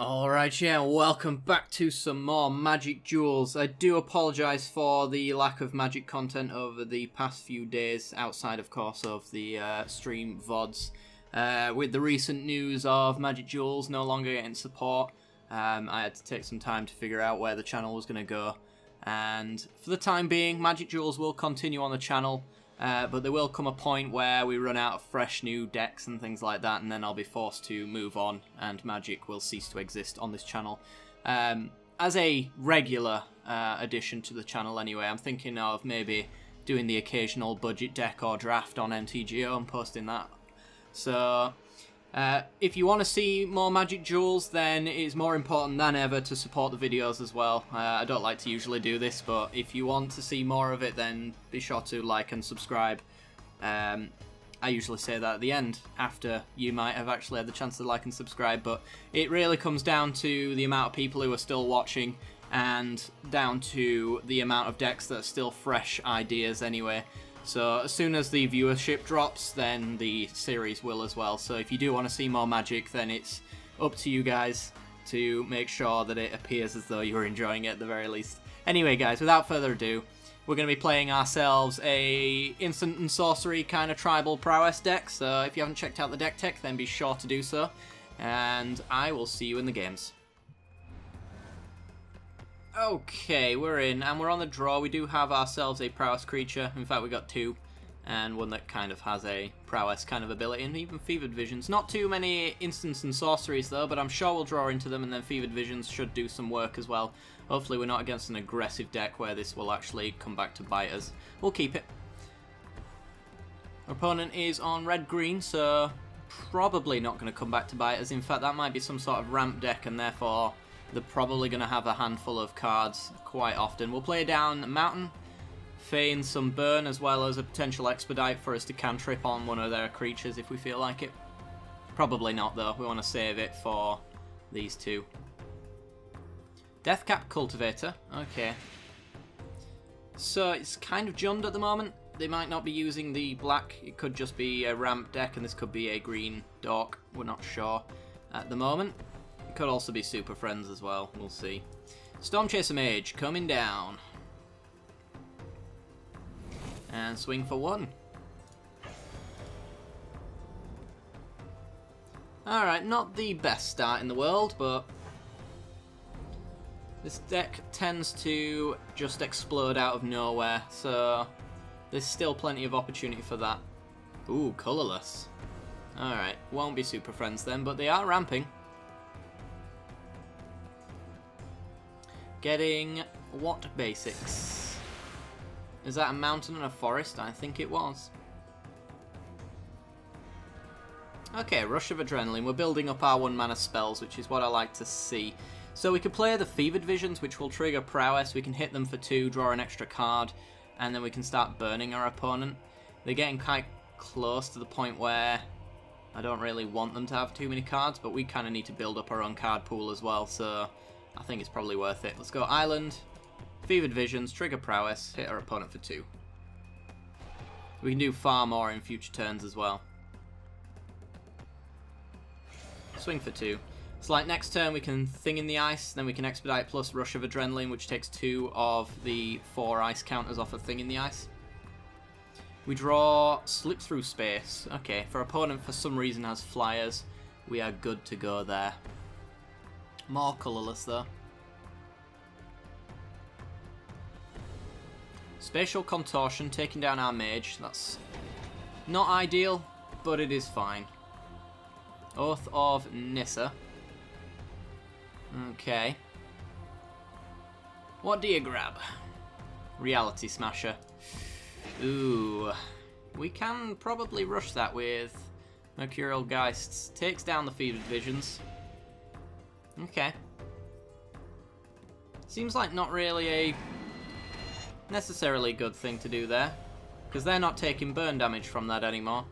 Alright, yeah, welcome back to some more Magic Duels. I do apologise for the lack of Magic content over the past few days, outside of course of the stream VODs. With the recent news of Magic Duels no longer getting support, I had to take some time to figure out where the channel was going to go. And for the time being, Magic Duels will continue on the channel, but there will come a point where we run out of fresh new decks and things like that, and then I'll be forced to move on, and Magic will cease to exist on this channel. As a regular addition to the channel anyway, I'm thinking of maybe doing the occasional budget deck or draft on MTGO and posting that. So, if you want to see more Magic Duels, then it's more important than ever to support the videos as well. I don't like to usually do this, but if you want to see more of it, then be sure to like and subscribe. I usually say that at the end, after you might have actually had the chance to like and subscribe, but it really comes down to the amount of people who are still watching, and down to the amount of decks that are still fresh ideas anyway. So as soon as the viewership drops, then the series will as well. So if you do want to see more Magic, then it's up to you guys to make sure that it appears as though you're enjoying it at the very least. Anyway guys, without further ado, we're going to be playing ourselves a instant and sorcery kind of tribal prowess deck. So if you haven't checked out the deck tech, then be sure to do so. And I will see you in the games. Okay, we're in, and we're on the draw. We do have ourselves a prowess creature. In fact, we got two, and one that kind of has a prowess kind of ability, and even fevered visions. Not too many instants and sorceries though, but I'm sure we'll draw into them, and then fevered visions should do some work as well. Hopefully we're not against an aggressive deck where this will actually come back to bite us. We'll keep it. Our opponent is on red-green, so probably not going to come back to bite us. In fact, that might be some sort of ramp deck, and therefore they're probably going to have a handful of cards quite often. We'll play down Mountain, feign some burn, as well as a potential expedite for us to cantrip on one of their creatures if we feel like it. Probably not though, we want to save it for these two. Deathcap Cultivator, okay. So it's kind of junned at the moment. They might not be using the black, it could just be a ramp deck, and this could be a green dork, we're not sure at the moment. It could also be Super Friends as well, we'll see. Stormchaser Mage coming down. And swing for one. Alright, not the best start in the world, but this deck tends to just explode out of nowhere, so there's still plenty of opportunity for that. Ooh, colourless. Alright, won't be Super Friends then, but they are ramping. Getting what basics? Is that a mountain and a forest? I think it was. Okay, Rush of Adrenaline. We're building up our 1-mana spells, which is what I like to see. So we could play the Fevered Visions, which will trigger Prowess. We can hit them for 2, draw an extra card, and then we can start burning our opponent. They're getting quite close to the point where I don't really want them to have too many cards, but we kind of need to build up our own card pool as well, so I think it's probably worth it. Let's go Island, Fevered Visions, trigger Prowess, hit our opponent for 2. We can do far more in future turns as well. Swing for 2. It's like next turn we can Thing in the Ice, then we can Expedite plus Rush of Adrenaline, which takes 2 of the 4 ice counters off a Thing in the Ice. We draw Slip Through Space. Okay, if our opponent for some reason has flyers, we are good to go there. More colourless though. Spatial Contortion, taking down our mage. That's not ideal, but it is fine. Oath of Nissa. Okay. What do you grab? Reality Smasher. Ooh. We can probably rush that with Mercurial Geists. Takes down the Fevered Visions. Okay. Seems like not really a necessarily good thing to do there, because they're not taking burn damage from that anymore.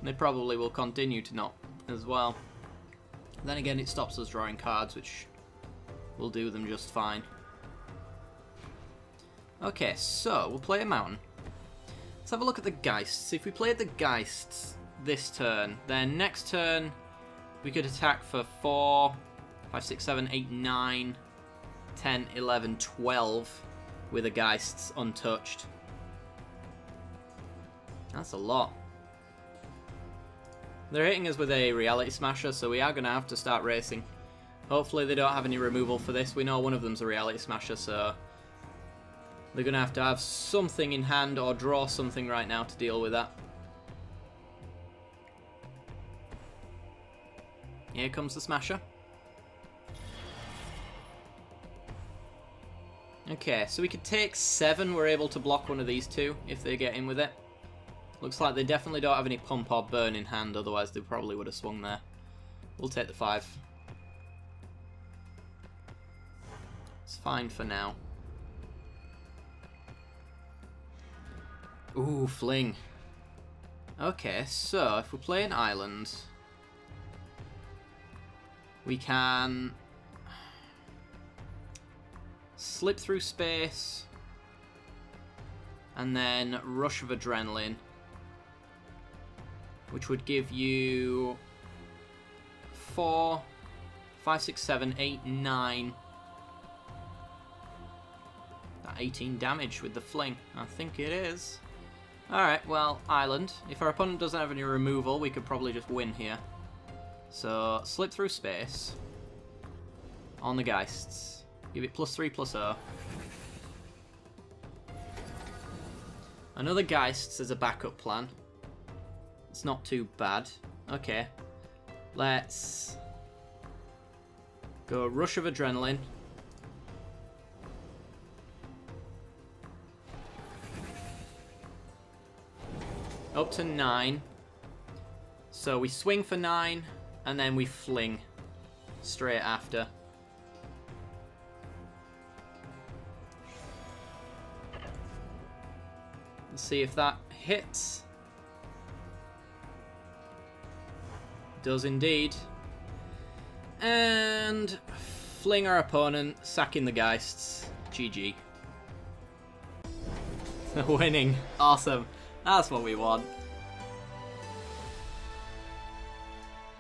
They probably will continue to not as well. Then again, it stops us drawing cards, which will do them just fine. Okay, so we'll play a mountain. Let's have a look at the Geists. If we played the Geists this turn, then next turn we could attack for 4 5, 6, 7, 8, 9, 10, 11, 12 with the Geists untouched. That's a lot. They're hitting us with a Reality Smasher, so we are going to have to start racing. Hopefully they don't have any removal for this. We know one of them's a Reality Smasher, so they're going to have something in hand or draw something right now to deal with that. Here comes the Smasher. Okay, so we could take 7. We're able to block one of these two if they get in with it. Looks like they definitely don't have any pump or burn in hand, otherwise they probably would have swung there. We'll take the 5. It's fine for now. Ooh, fling. Okay, so if we play an island, we can slip through space and then rush of adrenaline, which would give you 4, 5, 6, 7, 8, 9. That 18 damage with the fling. I think it is. Alright, well, island. If our opponent doesn't have any removal, we could probably just win here. So, slip through space on the Geists. Give it +3/+0. Another Geists as a backup plan. It's not too bad. Okay. Let's go rush of adrenaline. Up to 9. So we swing for 9 and then we fling straight after. Let's see if that hits. Does indeed. And fling our opponent, sacking the Geists. GG. Winning. Awesome. That's what we want.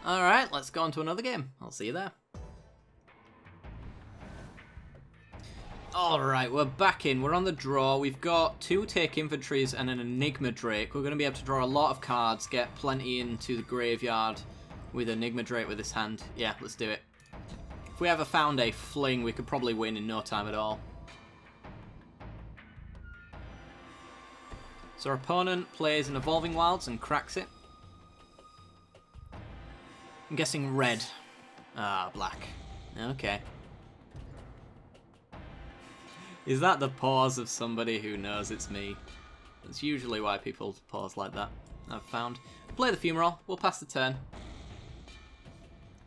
Alright, let's go on to another game. I'll see you there. Alright, we're back in. We're on the draw. We've got 2 take inventories and an Enigma Drake. We're going to be able to draw a lot of cards, get plenty into the graveyard with Enigma Drake with this hand. Yeah, let's do it. If we ever found a fling, we could probably win in no time at all. So our opponent plays an Evolving Wilds and cracks it. I'm guessing red. Ah, black. Okay. Is that the pause of somebody who knows it's me? That's usually why people pause like that, I've found. Play the Fumarole. We'll pass the turn.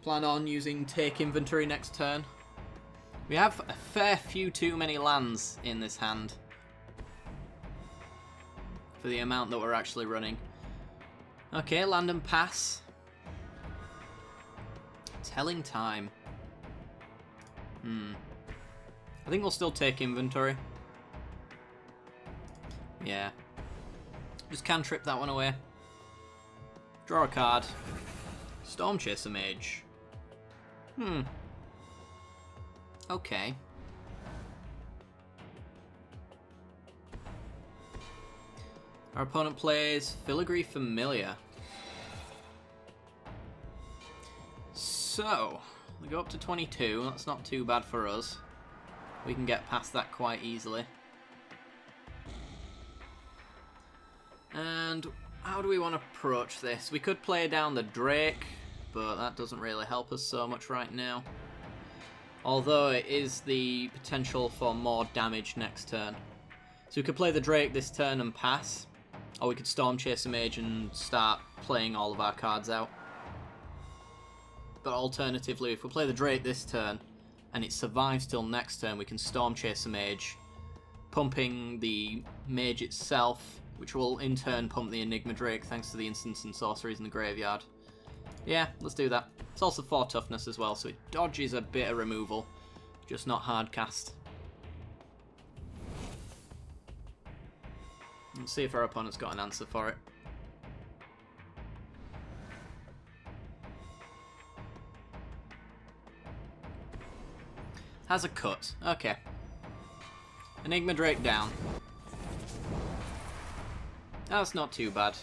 Plan on using take inventory next turn. We have a fair few too many lands in this hand for the amount that we're actually running. Okay, land and pass. Telling time. I think we'll still take inventory. Yeah. Just cantrip that one away. Draw a card. Storm Chaser Mage. Okay. Our opponent plays Filigree Familiar. So, we go up to 22. That's not too bad for us. We can get past that quite easily. And how do we want to approach this? We could play down the Drake, but that doesn't really help us so much right now. Although it is the potential for more damage next turn. So we could play the Drake this turn and pass. Or we could Storm Chaser Mage and start playing all of our cards out. But alternatively, if we play the Drake this turn, and it survives till next turn, we can Storm Chaser Mage, pumping the Mage itself, which will in turn pump the Enigma Drake thanks to the instants and sorceries in the graveyard. Yeah, let's do that. It's also 4 toughness as well, so it dodges a bit of removal, just not hard cast. Let's see if our opponent's got an answer for it. Has a cut. Okay. Enigma Drake down. That's not too bad.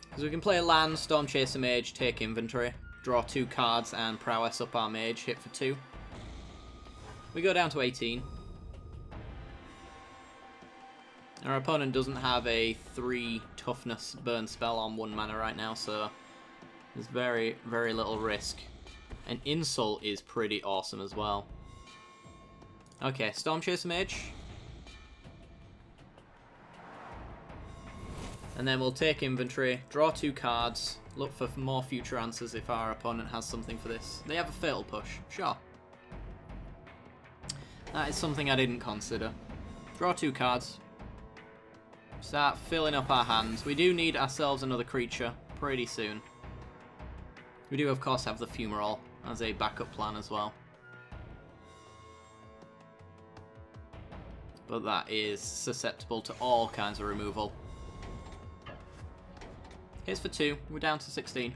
Because we can play land, Storm Chaser Mage, take inventory, draw 2 cards, and Prowess up our mage, hit for 2. We go down to 18. Our opponent doesn't have a 3 toughness burn spell on 1 mana right now, so there's very, very little risk. And Insult is pretty awesome as well. Okay, Storm Chaser Mage. And then we'll take inventory, draw 2 cards, look for more future answers if our opponent has something for this. They have a Fatal Push, sure. That is something I didn't consider. Draw 2 cards. Start filling up our hands. We do need ourselves another creature pretty soon. We do, of course, have the Fumarole as a backup plan as well. But that is susceptible to all kinds of removal. Hits for 2. We're down to 16.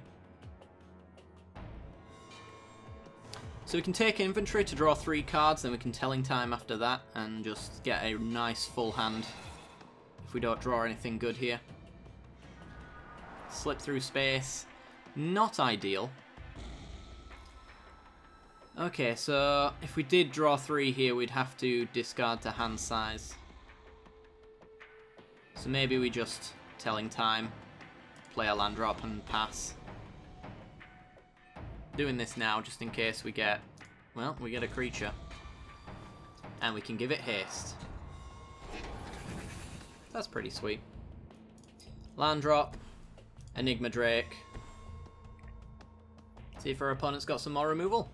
So we can take inventory to draw 3 cards, then we can Telling Time after that and just get a nice full hand if we don't draw anything good here. Slip through space. Not ideal. Okay, so if we did draw 3 here, we'd have to discard to hand size. So maybe we just Telling Time, play a land drop and pass. Doing this now just in case we get, well, we get a creature. And we can give it haste. That's pretty sweet. Land drop, Enigma Drake. See if our opponent's got some more removal.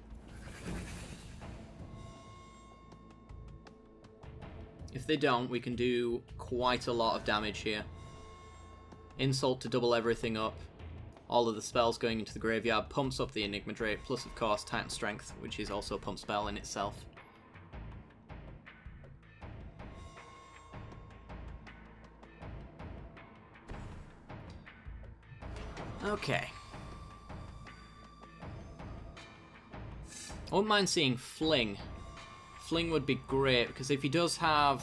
If they don't, we can do quite a lot of damage here. Insult to double everything up. All of the spells going into the graveyard pumps up the Enigma Drake, plus of course Titan Strength, which is also a pump spell in itself. Okay. I wouldn't mind seeing Fling. Fling would be great, because if he does have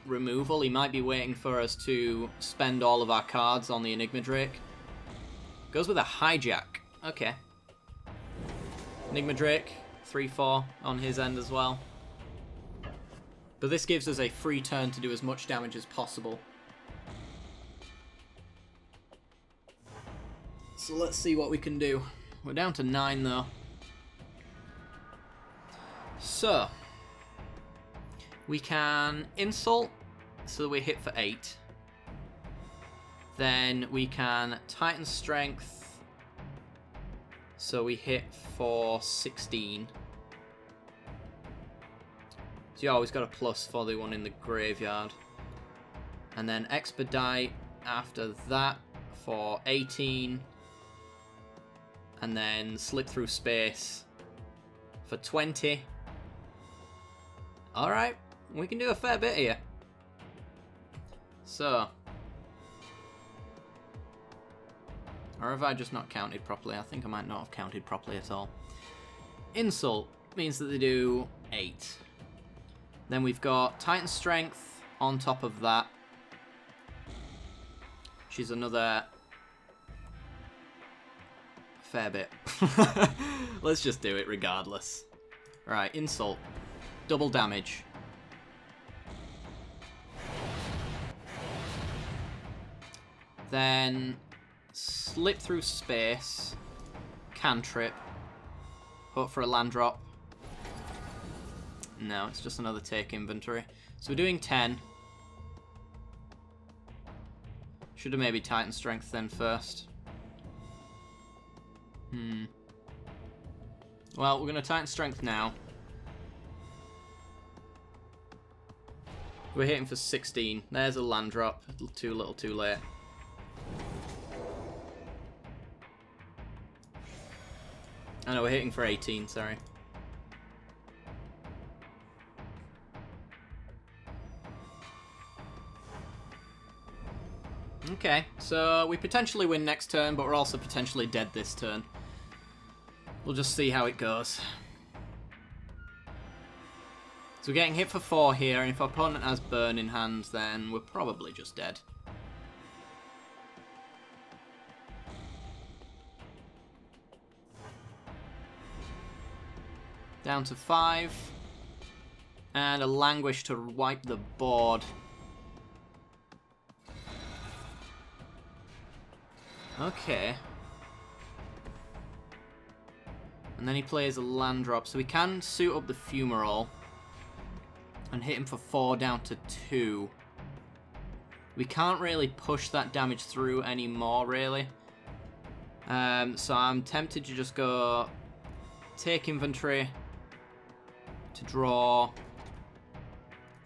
removal, he might be waiting for us to spend all of our cards on the Enigma Drake. Goes with a Hijack. Okay. Enigma Drake, 3/4 on his end as well. But this gives us a free turn to do as much damage as possible. So let's see what we can do. We're down to 9 though. So, we can Insult, so we hit for 8. Then we can Titan Strength, so we hit for 16. So you always got a plus for the one in the graveyard. And then Expedite after that for 18. And then Slip Through Space for 20. Alright, we can do a fair bit here. So, or have I just not counted properly? I think I might not have counted properly at all. Insult means that they do 8. Then we've got Titan Strength on top of that, which is another fair bit. Let's just do it regardless. Right, Insult. Double damage. Then Slip Through Space. Cantrip. Hope for a land drop. No, it's just another take inventory. So we're doing 10. Should have maybe Titan Strength then first. Well, we're going to Titan Strength now. We're hitting for 16. There's a land drop. Too little, too late. I know, we're hitting for 18, sorry. Okay, so we potentially win next turn, but we're also potentially dead this turn. We'll just see how it goes. So we're getting hit for 4 here, and if our opponent has burn in hand, then we're probably just dead. Down to 5. And a Languish to wipe the board. Okay. And then he plays a land drop, so we can suit up the Fumarole and hit him for 4 down to 2. We can't really push that damage through anymore, really. So I'm tempted to just go take inventory to draw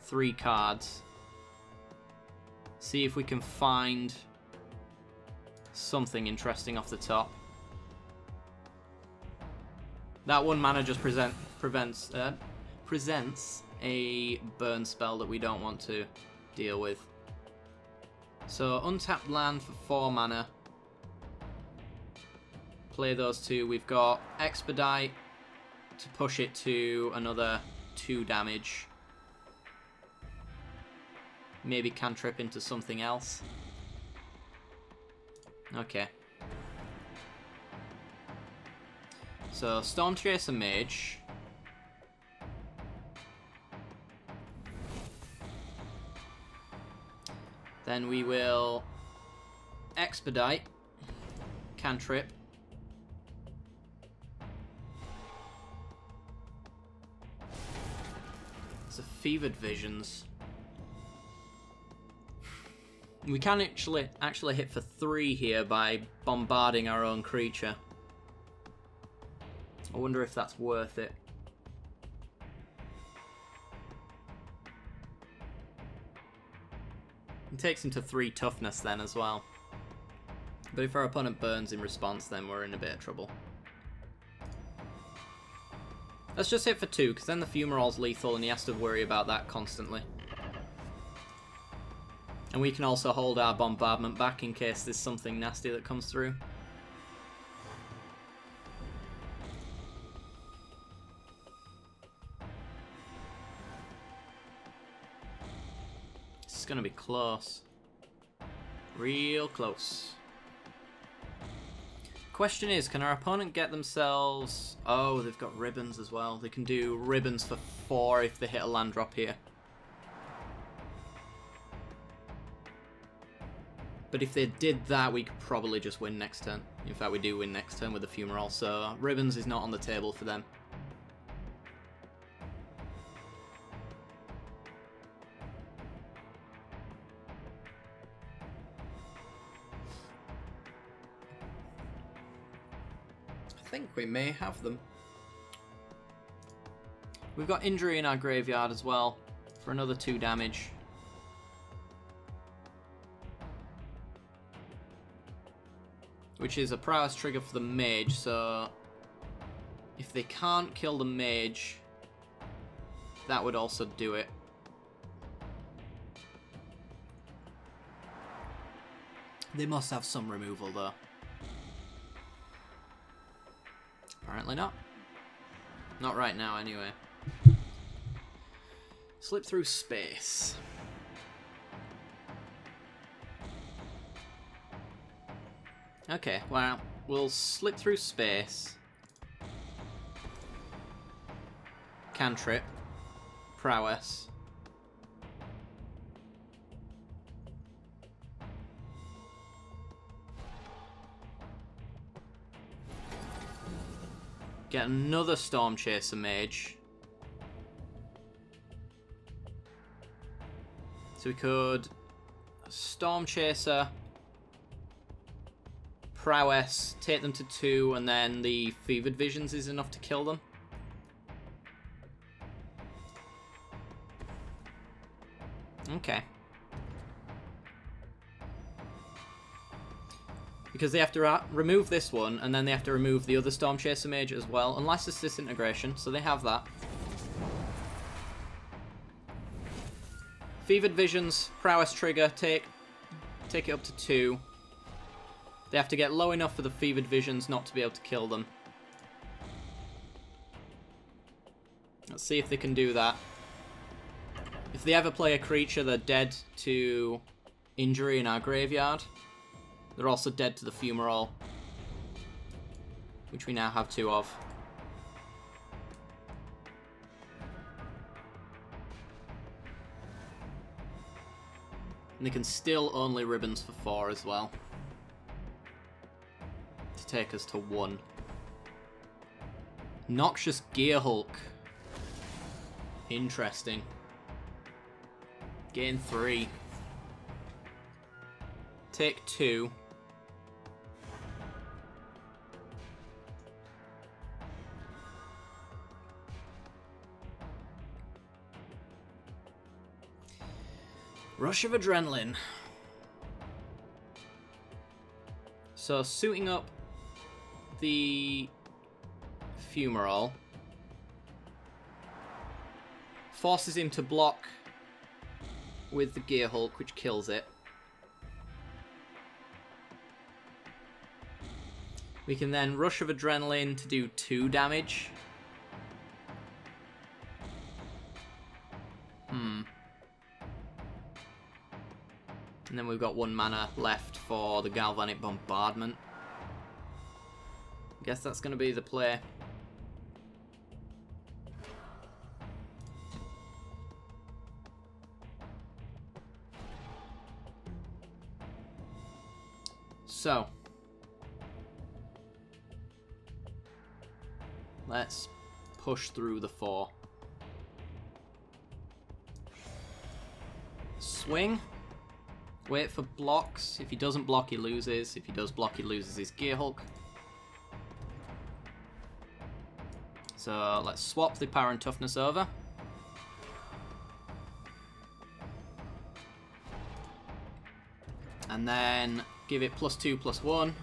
3 cards. See if we can find something interesting off the top. That 1 mana just presents a burn spell that we don't want to deal with. So untapped land for 4 mana. Play those 2. We've got Expedite to push it to another 2 damage. Maybe cantrip into something else. Okay. So Stormchaser Mage. Then we will Expedite, cantrip. It's a Fevered Visions. We can actually hit for 3 here by bombarding our own creature. I wonder if that's worth it. It takes him to 3 toughness then as well. But if our opponent burns in response, then we're in a bit of trouble. Let's just hit for 2, because then the Fumarole's lethal and he has to worry about that constantly. And we can also hold our bombardment back in case there's something nasty that comes through. It's going to be close. Real close. Question is, can our opponent get themselves... Oh, they've got ribbons as well. They can do ribbons for 4 if they hit a land drop here. But if they did that, we could probably just win next turn. In fact, we do win next turn with the Fumarole, so ribbons is not on the table for them. I think we may have them. We've got Injury in our graveyard as well for another 2 damage. Which is a prowess trigger for the mage, so if they can't kill the mage, that would also do it. They must have some removal though. Apparently not. Not right now anyway. Slip through space. Okay, well, we'll slip through space. Cantrip. Prowess. Get another Stormchaser Mage. So we could Stormchaser, Prowess, take them to 2, and then the Fevered Visions is enough to kill them. Okay. Because they have to remove this one, and then they have to remove the other Stormchaser Mage as well, unless it's disintegration, so they have that. Fevered Visions, Prowess trigger, take it up to 2. They have to get low enough for the Fevered Visions not to be able to kill them. Let's see if they can do that. If they ever play a creature, they're dead to injury in our graveyard. They're also dead to the Fumarole, which we now have 2 of. And they can still only ribbons for 4 as well, to take us to 1. Noxious Gearhulk. Interesting. Gain 3. Take 2. Rush of Adrenaline. So suiting up the Fumarole forces him to block with the Gearhulk, which kills it. We can then Rush of Adrenaline to do 2 damage. And then we've got 1 mana left for the Galvanic Bombardment. I guess that's going to be the play. So, let's push through the 4. Swing. Wait for blocks. If he doesn't block, he loses. If he does block, he loses his Gearhulk. So let's swap the Power and Toughness over. And then give it +2/+1.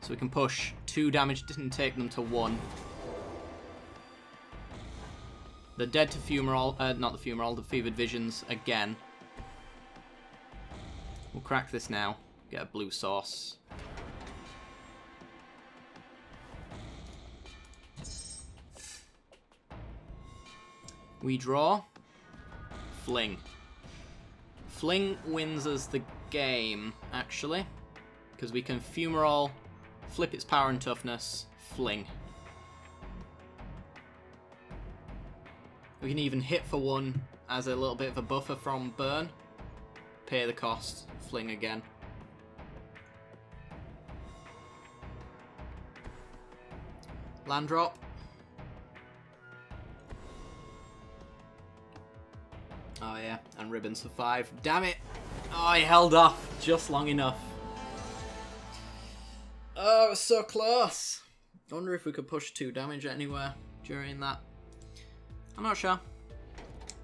So we can push 2 damage and take them to 1. They're dead to Fumarole, not the Fumarole, the Fevered Visions again. We'll crack this now. Get a blue source. We draw. Fling. Fling wins us the game, actually. Because we can Fumarole, flip its Power and Toughness, Fling. We can even hit for 1 as a little bit of a buffer from burn. Pay the cost, Fling again. Land drop. Oh yeah, and ribbons for 5. Damn it! Oh, he held off just long enough. Oh, it was so close. I wonder if we could push 2 damage anywhere during that. I'm not sure.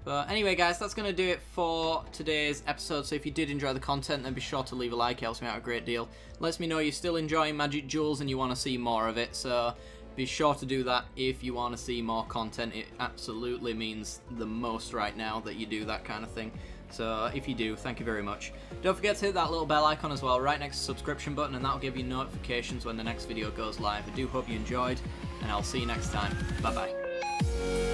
But anyway, guys, that's going to do it for today's episode. So if you did enjoy the content, then be sure to leave a like. It helps me out a great deal. Lets me know you're still enjoying Magic Duels and you want to see more of it. So be sure to do that if you want to see more content. It absolutely means the most right now that you do that kind of thing. So if you do, thank you very much. Don't forget to hit that little bell icon as well right next to the subscription button, and that'll give you notifications when the next video goes live. I do hope you enjoyed, and I'll see you next time. Bye-bye.